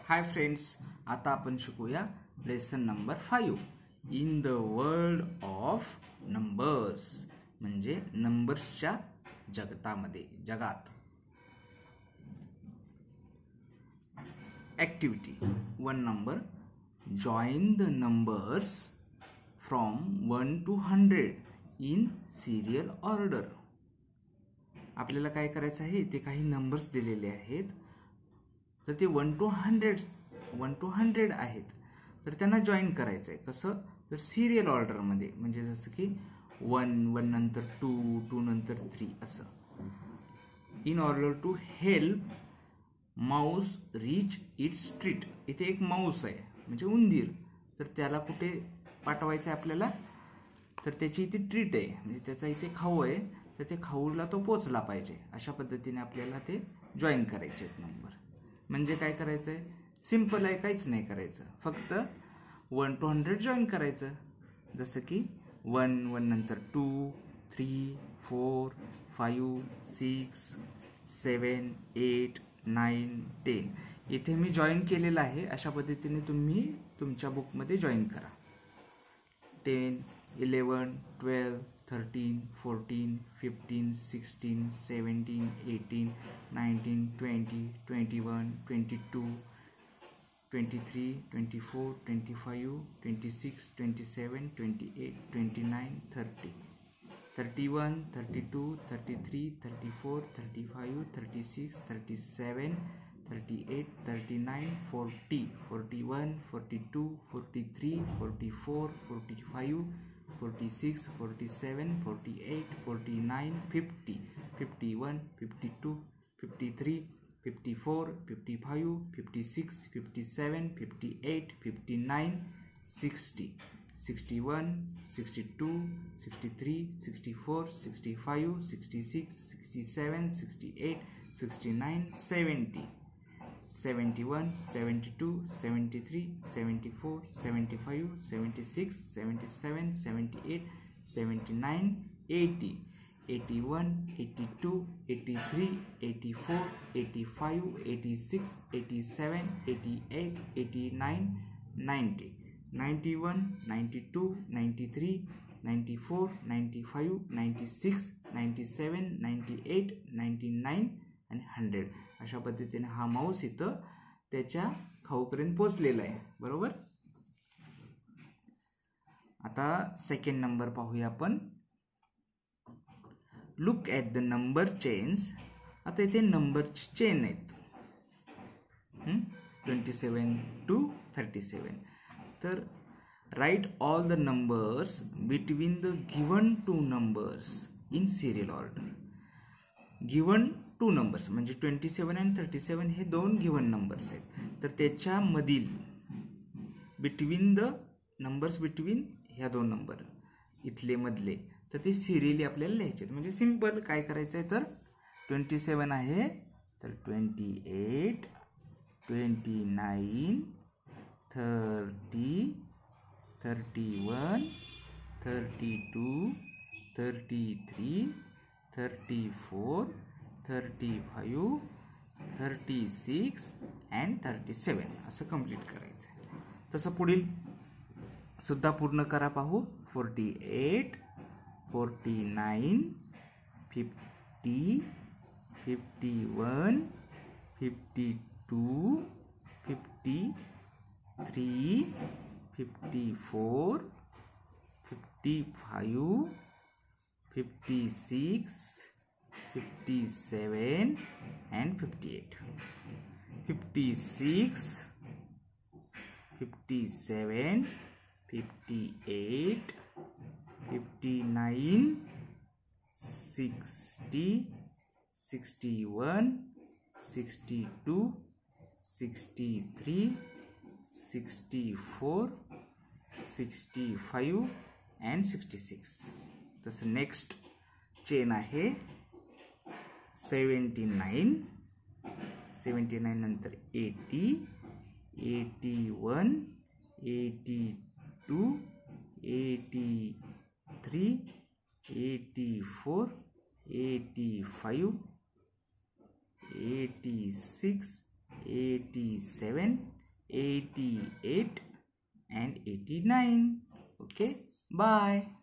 Hi friends, आता आपण शिकूया lesson number 5 in the world of numbers, म्हणजे नंबर्सच्या जगात. Activity 1 number, join the numbers from 1 to 100 in serial order. आपल्याला काय करायचं आहे, ते काही नंबर्स दिलेले आहेत, तर ते 1 to 100 आहेत, तर त्यांना जॉईन करायचं आहे. कसं, तर सिरियल ऑर्डरमध्ये, म्हणजे जसं की 1 नंतर 2 नंतर 3 असं. In order to help mouse reach its treat. इथे एक माऊस आहे म्हणजे उंदीर, तर त्याला कुठे पाठवायचं आहे आपल्याला, तर त्याची इथे ट्रीट आहे म्हणजे त्याचा इथे खाऊ आहे, तर ते खाऊला तो पोचला पाहिजे. अशा पद्धतीने आपल्याला ते जॉईन करायचे आहेत नंबर. म्हणजे काय करायचं आहे, सिम्पल आहे, काहीच नाही करायचं, फक्त 1 to 100 जॉईन करायचं. जसं की 1 नंतर 2, 3, 4, 5, 6, 7, 8, 9, 10. इथे मी जॉईन केलेलं आहे. अशा पद्धतीने तुम्ही तुमच्या बुकमध्ये जॉईन करा. 10, 11, 12, 13, 14, 15, 16, 17, 18, 19, 20, 21, 22, 23, 24, 25, 26, 27, 28, 29, 30, 31, 32, 33, 34, 35, 36, 37, 38, 39, 40, 41, 42, 43, 44, 45, 46, 47, 48, 49, 50, 51, 52, 53, 54, 55, 56, 57, 58, 59, 60, 61, 62, 63, 64, 65, 66, 67, 68, 69, 70, 71, 72, 73, 74, 75, 76, 77, 78, 79, 80, 81, 82, 83, 84, 85, 86, 87, 88, 89, 90, 91, 92, 93, 94, 95, 96, 97, 98, 99 आणि 100. अशा पद्धतीने हा माऊस इथं त्याच्या खाऊपर्यंत पोहोचलेला आहे. बरोबर. आता सेकंड नंबर पाहूया आपण. Look at the number chains. आता इथे नंबरची चेन आहेत 27 to 37. तर write all the numbers between the given 2 numbers in serial order. Given 2 numbers म्हणजे 27 आणि 37 हे 2 गिवन नंबर्स आहेत, तर त्याच्यामधील बिटवीन द नंबर्स बिटवीन ह्या 2 नंबर इथले मधले, तर ते सिरियली आपल्याला लिहायचे. म्हणजे सिंपल काय करायचं आहे, तर 27 आहे तर 28, 29, 30, 31, 32, 33, 34, 35, 36 and 37 असं कंप्लीट करायचं आहे. तसं पुढील सुद्धा पूर्ण करा. पाहू. 48, 49, 50, 51, 52, 53, 54, 55, 56, 57 and 58. 56, 57, 58, 59, 60, 61, 62, 63, 64, 65 and 66. तसं नेक्स्ट चेन आहे 79, 79 नंतर 80, 81, 82, 83, 84, 85, 86, 87, 88 and 89. Okay, bye.